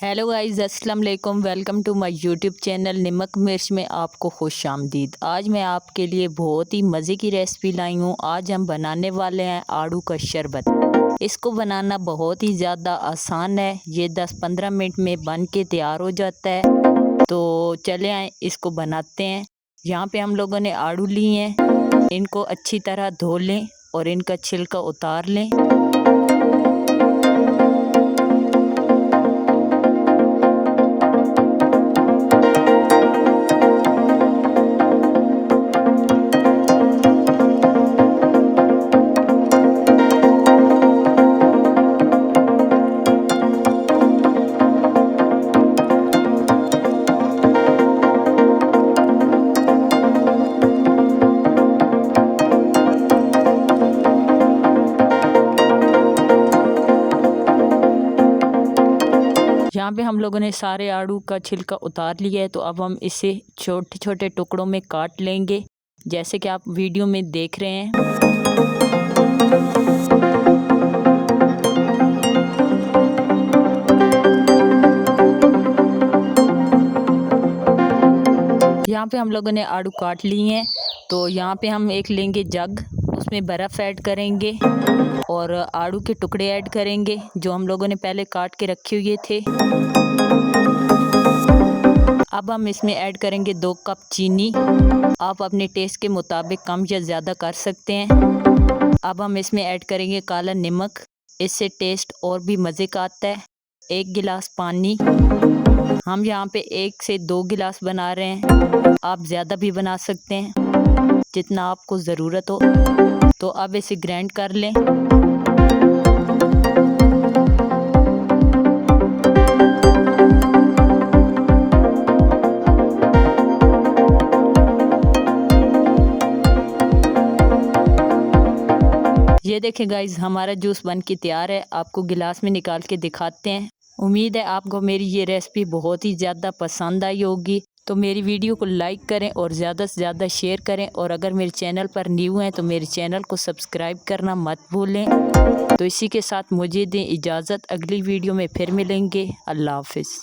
Hello guys, अस्सलाम वालेकुम। Welcome to my YouTube channel Namak Mirch में आपको खुशामदीद। आज मैं आपके लिए बहुत ही मज़े की रेसिपी लाई हूँ। आज हम बनाने वाले हैं आड़ू का शरबत। इसको बनाना बहुत ही ज़्यादा आसान है। ये 10-15 मिनट में बन के तैयार हो जाता है। तो चले आए इसको बनाते हैं। यहाँ पे हम लोगों ने आड़ू लिए हैं। इनको अच्छी तरह धो लें और इनका छिलका उतार लें। यहाँ पे हम लोगों ने सारे आड़ू का छिलका उतार लिया है। तो अब हम इसे छोटे छोटे टुकड़ों में काट लेंगे, जैसे कि आप वीडियो में देख रहे हैं। यहाँ पे हम लोगों ने आड़ू काट लिए हैं। तो यहाँ पे हम एक लेंगे जग, उसमें बर्फ़ ऐड करेंगे और आड़ू के टुकड़े ऐड करेंगे जो हम लोगों ने पहले काट के रखे हुए थे। अब हम इसमें ऐड करेंगे 2 कप चीनी। आप अपने टेस्ट के मुताबिक कम या ज़्यादा कर सकते हैं। अब हम इसमें ऐड करेंगे काला नमक, इससे टेस्ट और भी मज़े का आता है। 1 गिलास पानी। हम यहाँ पे 1 से 2 गिलास बना रहे हैं, आप ज़्यादा भी बना सकते हैं जितना आपको ज़रूरत हो। तो अब इसे ग्राइंड कर लें। ये देखें गाइस, हमारा जूस बन के तैयार है। आपको गिलास में निकाल के दिखाते हैं। उम्मीद है आपको मेरी ये रेसिपी बहुत ही ज़्यादा पसंद आई होगी। तो मेरी वीडियो को लाइक करें और ज़्यादा से ज़्यादा शेयर करें। और अगर मेरे चैनल पर न्यू हैं तो मेरे चैनल को सब्सक्राइब करना मत भूलें। तो इसी के साथ मुझे दें इजाज़त, अगली वीडियो में फिर मिलेंगे। अल्लाह हाफिज़।